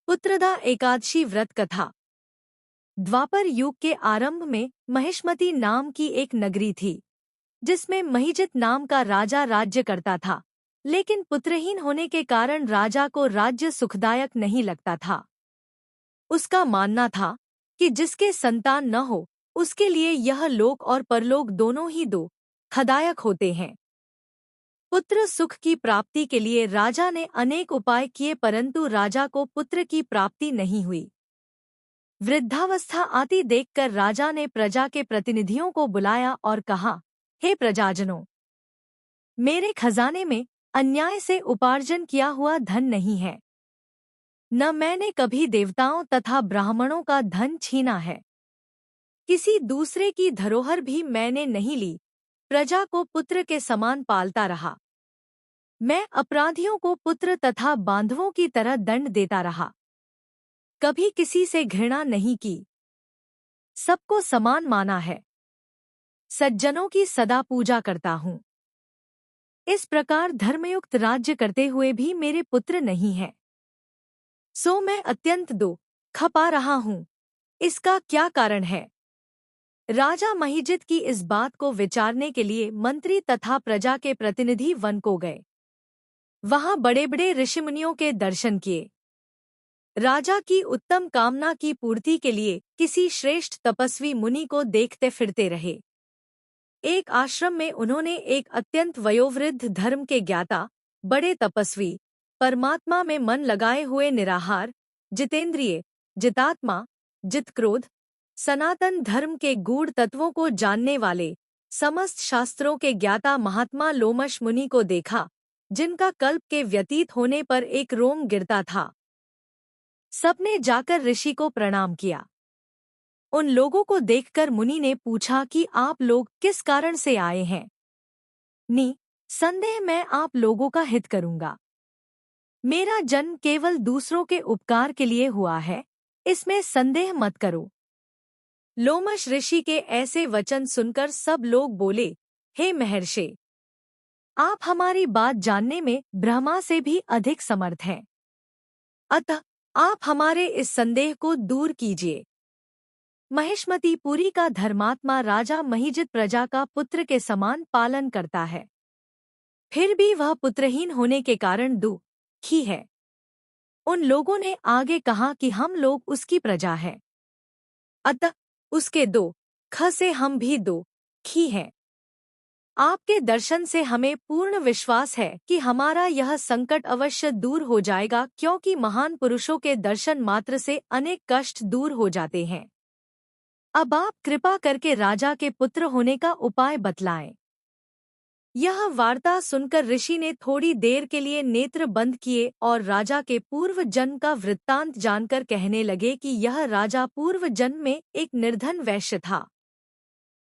पुत्रदा एकादशी व्रत कथा। द्वापर युग के आरंभ में महिष्मती नाम की एक नगरी थी, जिसमें महिजित नाम का राजा राज्य करता था। लेकिन पुत्रहीन होने के कारण राजा को राज्य सुखदायक नहीं लगता था। उसका मानना था कि जिसके संतान न हो, उसके लिए यह लोक और परलोक दोनों ही दुखदायक होते हैं। पुत्र सुख की प्राप्ति के लिए राजा ने अनेक उपाय किए, परंतु राजा को पुत्र की प्राप्ति नहीं हुई। वृद्धावस्था आती देखकर राजा ने प्रजा के प्रतिनिधियों को बुलाया और कहा, हे प्रजाजनों, मेरे खजाने में अन्याय से उपार्जन किया हुआ धन नहीं है। न मैंने कभी देवताओं तथा ब्राह्मणों का धन छीना है। किसी दूसरे की धरोहर भी मैंने नहीं ली। प्रजा को पुत्र के समान पालता रहा। मैं अपराधियों को पुत्र तथा बांधवों की तरह दंड देता रहा। कभी किसी से घृणा नहीं की। सबको समान माना है। सज्जनों की सदा पूजा करता हूँ। इस प्रकार धर्मयुक्त राज्य करते हुए भी मेरे पुत्र नहीं है, सो मैं अत्यंत दुख पा रहा हूँ। इसका क्या कारण है? राजा महिजित की इस बात को विचारने के लिए मंत्री तथा प्रजा के प्रतिनिधि वन को गए। वहां बड़े बड़े ऋषिमुनियों के दर्शन किए। राजा की उत्तम कामना की पूर्ति के लिए किसी श्रेष्ठ तपस्वी मुनि को देखते फिरते रहे। एक आश्रम में उन्होंने एक अत्यंत वयोवृद्ध धर्म के ज्ञाता, बड़े तपस्वी, परमात्मा में मन लगाए हुए निराहार, जितेंद्रिय, जितात्मा, जितक्रोध, सनातन धर्म के गूढ़ तत्वों को जानने वाले, समस्त शास्त्रों के ज्ञाता महात्मा लोमश मुनि को देखा, जिनका कल्प के व्यतीत होने पर एक रोम गिरता था। सबने जाकर ऋषि को प्रणाम किया। उन लोगों को देखकर मुनि ने पूछा कि आप लोग किस कारण से आए हैं? निसंदेह मैं आप लोगों का हित करूंगा। मेरा जन्म केवल दूसरों के उपकार के लिए हुआ है, इसमें संदेह मत करो। लोमश ऋषि के ऐसे वचन सुनकर सब लोग बोले, हे महर्षि, आप हमारी बात जानने में ब्रह्मा से भी अधिक समर्थ हैं। अतः आप हमारे इस संदेह को दूर कीजिए। महिष्मतीपुरी का धर्मात्मा राजा महिजित प्रजा का पुत्र के समान पालन करता है, फिर भी वह पुत्रहीन होने के कारण दुखी है। उन लोगों ने आगे कहा कि हम लोग उसकी प्रजा हैं, अतः उसके दुख से हम भी दुखी हैं। आपके दर्शन से हमें पूर्ण विश्वास है कि हमारा यह संकट अवश्य दूर हो जाएगा, क्योंकि महान पुरुषों के दर्शन मात्र से अनेक कष्ट दूर हो जाते हैं। अब आप कृपा करके राजा के पुत्र होने का उपाय बतलाएं। यह वार्ता सुनकर ऋषि ने थोड़ी देर के लिए नेत्र बंद किए और राजा के पूर्व जन्म का वृत्तांत जानकर कहने लगे कि यह राजा पूर्व जन्म में एक निर्धन वैश्य था।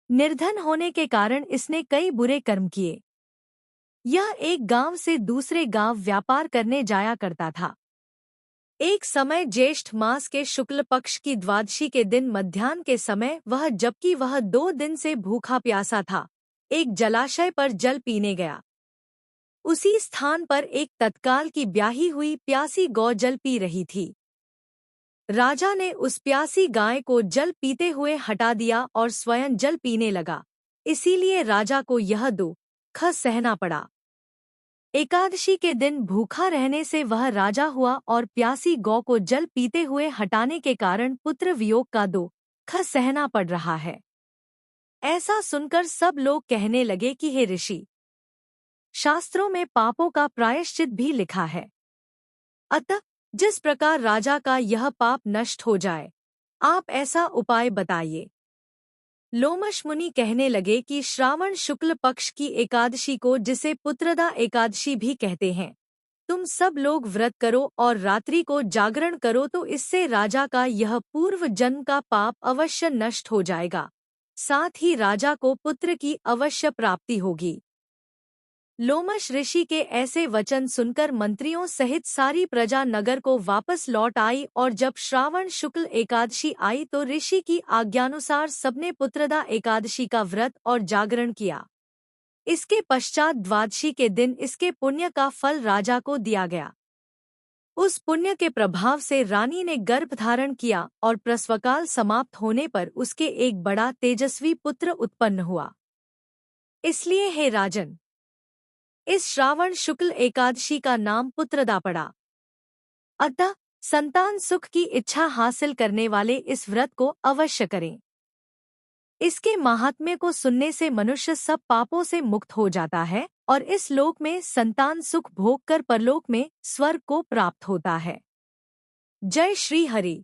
निर्धन होने के कारण इसने कई बुरे कर्म किए। यह एक गांव से दूसरे गांव व्यापार करने जाया करता था। एक समय ज्येष्ठ मास के शुक्ल पक्ष की द्वादशी के दिन मध्याह्न के समय जबकि वह 2 दिन से भूखा प्यासा था, एक जलाशय पर जल पीने गया। उसी स्थान पर एक तत्काल की ब्याही हुई प्यासी गौ जल पी रही थी। राजा ने उस प्यासी गाय को जल पीते हुए हटा दिया और स्वयं जल पीने लगा, इसीलिए राजा को यह दुख सहना पड़ा। एकादशी के दिन भूखा रहने से वह राजा हुआ और प्यासी गौ को जल पीते हुए हटाने के कारण पुत्र वियोग का दुख सहना पड़ रहा है। ऐसा सुनकर सब लोग कहने लगे कि हे ऋषि, शास्त्रों में पापों का प्रायश्चित भी लिखा है, अतः जिस प्रकार राजा का यह पाप नष्ट हो जाए, आप ऐसा उपाय बताइए। लोमश मुनि कहने लगे कि श्रावण शुक्ल पक्ष की एकादशी को, जिसे पुत्रदा एकादशी भी कहते हैं, तुम सब लोग व्रत करो और रात्रि को जागरण करो, तो इससे राजा का यह पूर्व जन्म का पाप अवश्य नष्ट हो जाएगा, साथ ही राजा को पुत्र की अवश्य प्राप्ति होगी। लोमश ऋषि के ऐसे वचन सुनकर मंत्रियों सहित सारी प्रजा नगर को वापस लौट आई और जब श्रावण शुक्ल एकादशी आई तो ऋषि की आज्ञानुसार सबने पुत्रदा एकादशी का व्रत और जागरण किया। इसके पश्चात द्वादशी के दिन इसके पुण्य का फल राजा को दिया गया। उस पुण्य के प्रभाव से रानी ने गर्भ धारण किया और प्रसवकाल समाप्त होने पर उसके एक बड़ा तेजस्वी पुत्र उत्पन्न हुआ। इसलिए हे राजन, इस श्रावण शुक्ल एकादशी का नाम पुत्रदा पड़ा। अतः संतान सुख की इच्छा हासिल करने वाले इस व्रत को अवश्य करें। इसके महात्म्य को सुनने से मनुष्य सब पापों से मुक्त हो जाता है और इस लोक में संतान सुख भोग कर परलोक में स्वर्ग को प्राप्त होता है। जय श्री हरि।